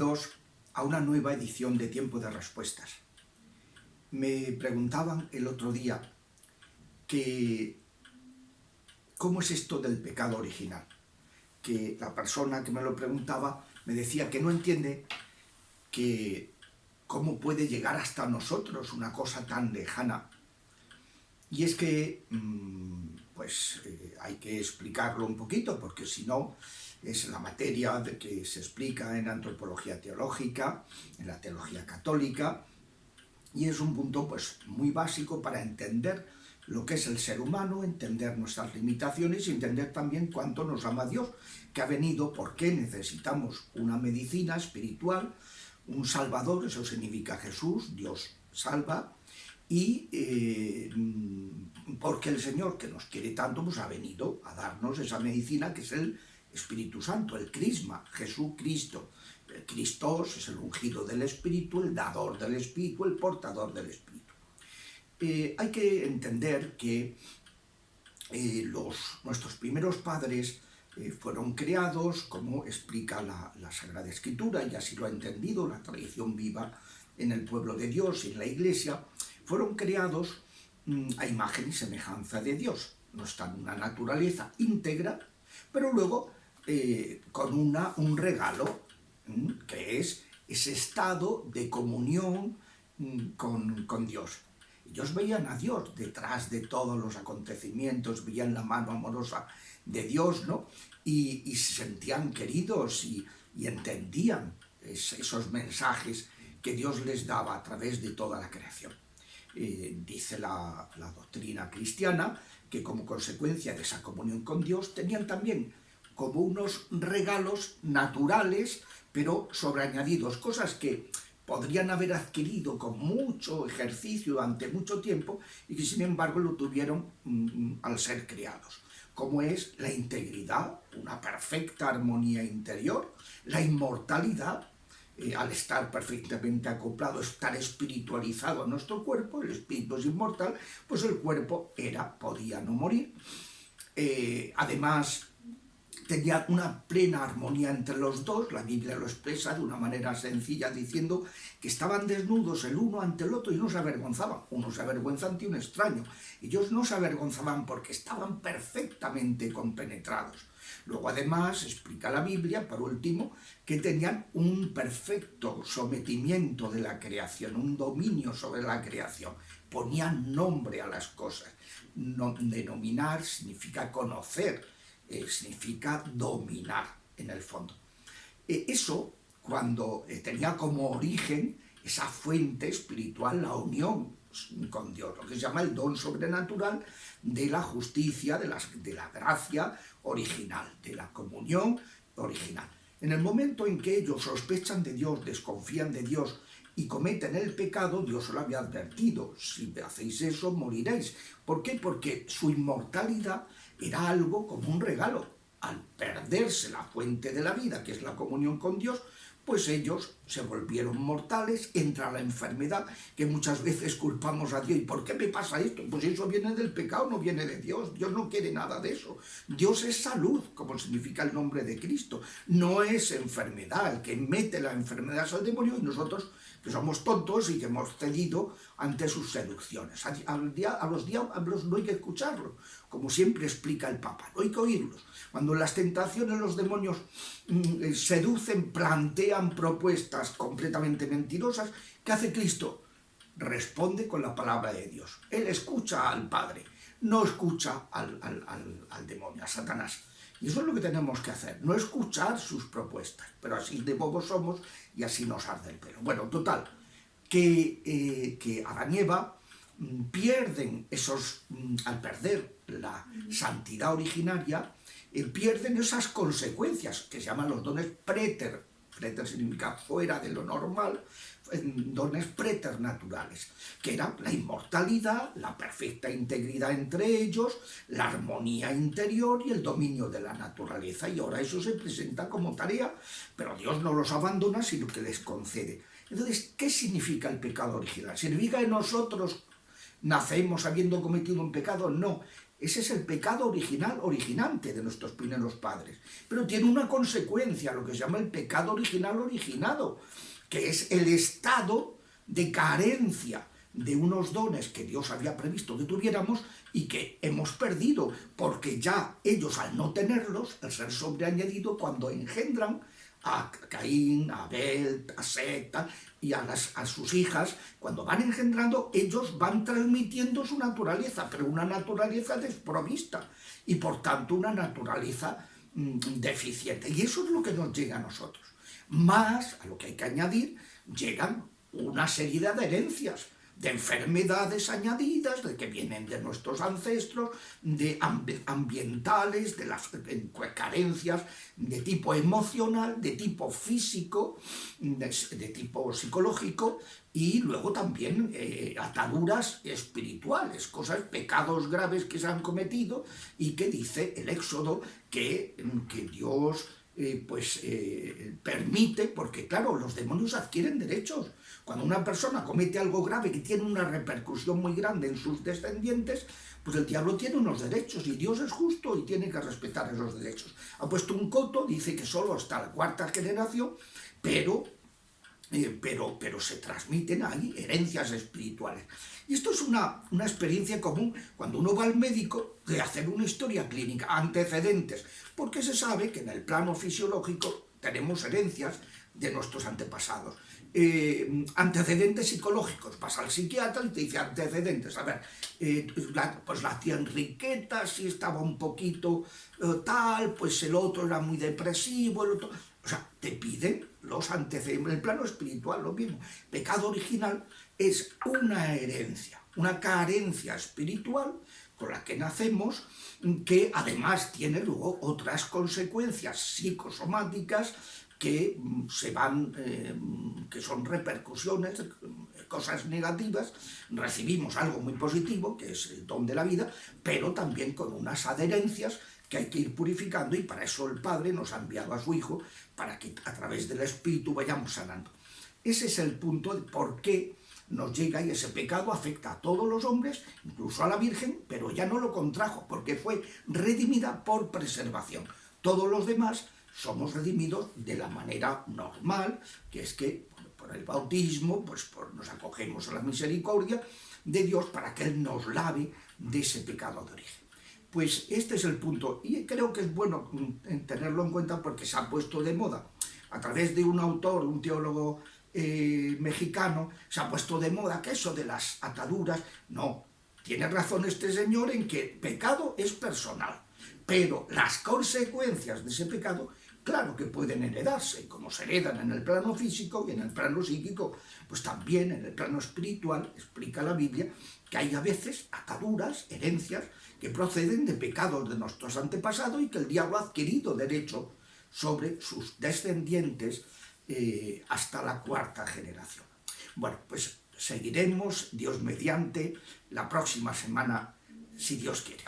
Bienvenidos a una nueva edición de Tiempo de Respuestas. Me preguntaban el otro día que ¿cómo es esto del pecado original? Que la persona que me lo preguntaba me decía que no entiende que cómo puede llegar hasta nosotros una cosa tan lejana. Y es que hay que explicarlo un poquito, porque si no es la materia de que se explica en antropología teológica, en la teología católica, y es un punto muy básico para entender lo que es el ser humano, entender nuestras limitaciones y entender también cuánto nos ama Dios, que ha venido, por qué necesitamos una medicina espiritual, un salvador, eso significa Jesús, Dios salva, y porque el Señor, que nos quiere tanto, ha venido a darnos esa medicina que es el Espíritu Santo, el crisma, Jesucristo. El Cristos es el ungido del Espíritu, el dador del Espíritu, el portador del Espíritu. Hay que entender que nuestros primeros padres fueron creados, como explica la Sagrada Escritura, y así lo ha entendido la tradición viva en el pueblo de Dios y en la Iglesia, fueron creados a imagen y semejanza de Dios. No está en una naturaleza íntegra, pero luego con un regalo, que es ese estado de comunión con Dios. Ellos veían a Dios detrás de todos los acontecimientos, veían la mano amorosa de Dios, ¿no? Y se sentían queridos y entendían esos mensajes que Dios les daba a través de toda la creación. Dice la doctrina cristiana que como consecuencia de esa comunión con Dios tenían también como unos regalos naturales, pero sobreañadidos, cosas que podrían haber adquirido con mucho ejercicio durante mucho tiempo y que sin embargo lo tuvieron al ser creados, como es la integridad, una perfecta armonía interior, la inmortalidad, al estar perfectamente acoplado, estar espiritualizado a nuestro cuerpo, el espíritu es inmortal, pues el cuerpo podía no morir. Además, tenía una plena armonía entre los dos. La Biblia lo expresa de una manera sencilla diciendo que estaban desnudos el uno ante el otro y no se avergonzaban. Uno se avergüenza ante un extraño. Ellos no se avergonzaban porque estaban perfectamente compenetrados. Luego además explica la Biblia, por último, que tenían un perfecto sometimiento de la creación, un dominio sobre la creación. Ponían nombre a las cosas. Denominar significa conocer, significa dominar en el fondo. Eso, cuando tenía como origen esa fuente espiritual, la unión con Dios, lo que se llama el don sobrenatural de la justicia, de la gracia original, de la comunión original. En el momento en que ellos sospechan de Dios, desconfían de Dios y cometen el pecado, Dios lo había advertido: si hacéis eso, moriréis. ¿Por qué? Porque su inmortalidad era algo como un regalo. Al perderse la fuente de la vida, que es la comunión con Dios, pues ellos se volvieron mortales, entra la enfermedad, que muchas veces culpamos a Dios. ¿Y por qué me pasa esto? Pues eso viene del pecado, no viene de Dios. Dios no quiere nada de eso. Dios es salud, como significa el nombre de Cristo. No es enfermedad. El que mete la enfermedad es el demonio, y nosotros, que somos tontos y que hemos cedido ante sus seducciones. A los diablos no hay que escucharlos, como siempre explica el Papa, no hay que oírlos. Cuando las tentaciones, los demonios seducen, plantean propuestas completamente mentirosas, ¿qué hace Cristo? Responde con la palabra de Dios. Él escucha al Padre, no escucha al demonio, a Satanás. Y eso es lo que tenemos que hacer, no escuchar sus propuestas, pero así de bobos somos y así nos arde el pelo. Bueno, total, que Adán y Eva pierden al perder la santidad originaria, pierden esas consecuencias que se llaman los dones préter. Préter significa fuera de lo normal, dones preternaturales, que eran la inmortalidad, la perfecta integridad entre ellos, la armonía interior y el dominio de la naturaleza. Y ahora eso se presenta como tarea, pero Dios no los abandona, sino que les concede. Entonces, ¿qué significa el pecado original? Significa que nosotros nacemos habiendo cometido un pecado, no. Ese es el pecado original, originante de nuestros primeros padres. Pero tiene una consecuencia, lo que se llama el pecado original originado, que es el estado de carencia de unos dones que Dios había previsto que tuviéramos y que hemos perdido, porque ya ellos al no tenerlos, al ser sobreañadido, cuando engendran a Caín, a Abel, a Set y a sus hijas, cuando van engendrando, ellos van transmitiendo su naturaleza, pero una naturaleza desprovista y por tanto una naturaleza deficiente. Y eso es lo que nos llega a nosotros. Más, a lo que hay que añadir, llegan una serie de herencias, de enfermedades añadidas, de que vienen de nuestros ancestros, de ambientales, de las carencias de tipo emocional, de tipo físico, de tipo psicológico, y luego también ataduras espirituales, pecados graves que se han cometido y que dice el Éxodo que Dios permite, porque claro, los demonios adquieren derechos. Cuando una persona comete algo grave que tiene una repercusión muy grande en sus descendientes, pues el diablo tiene unos derechos y Dios es justo y tiene que respetar esos derechos. Ha puesto un coto, dice que solo hasta la cuarta generación, pero se transmiten ahí herencias espirituales. Y esto es una experiencia común cuando uno va al médico de hacer una historia clínica, antecedentes, porque se sabe que en el plano fisiológico tenemos herencias de nuestros antepasados. Antecedentes psicológicos, vas al psiquiatra y te dice antecedentes, a ver, pues la tía Enriqueta sí estaba un poquito tal, pues el otro era muy depresivo, el otro... O sea, te piden los antecedentes. En el plano espiritual lo mismo. Pecado original es una herencia, una carencia espiritual con la que nacemos, que además tiene luego otras consecuencias psicosomáticas que que son repercusiones, cosas negativas. Recibimos algo muy positivo, que es el don de la vida, pero también con unas adherencias que hay que ir purificando, y para eso el Padre nos ha enviado a su Hijo, para que a través del Espíritu vayamos sanando. Ese es el punto de por qué nos llega, y ese pecado afecta a todos los hombres, incluso a la Virgen, pero ya no lo contrajo, porque fue redimida por preservación. Todos los demás somos redimidos de la manera normal, que es que por el bautismo nos acogemos a la misericordia de Dios para que Él nos lave de ese pecado de origen. Pues este es el punto, y creo que es bueno tenerlo en cuenta porque se ha puesto de moda. A través de un autor, un teólogo mexicano, se ha puesto de moda que eso de las ataduras, no, tiene razón este señor en que pecado es personal, pero las consecuencias de ese pecado, claro que pueden heredarse, como se heredan en el plano físico y en el plano psíquico, pues también en el plano espiritual, explica la Biblia, que hay a veces ataduras, herencias, que proceden de pecados de nuestros antepasados y que el diablo ha adquirido derecho sobre sus descendientes hasta la cuarta generación. Bueno, pues seguiremos, Dios mediante, la próxima semana, si Dios quiere.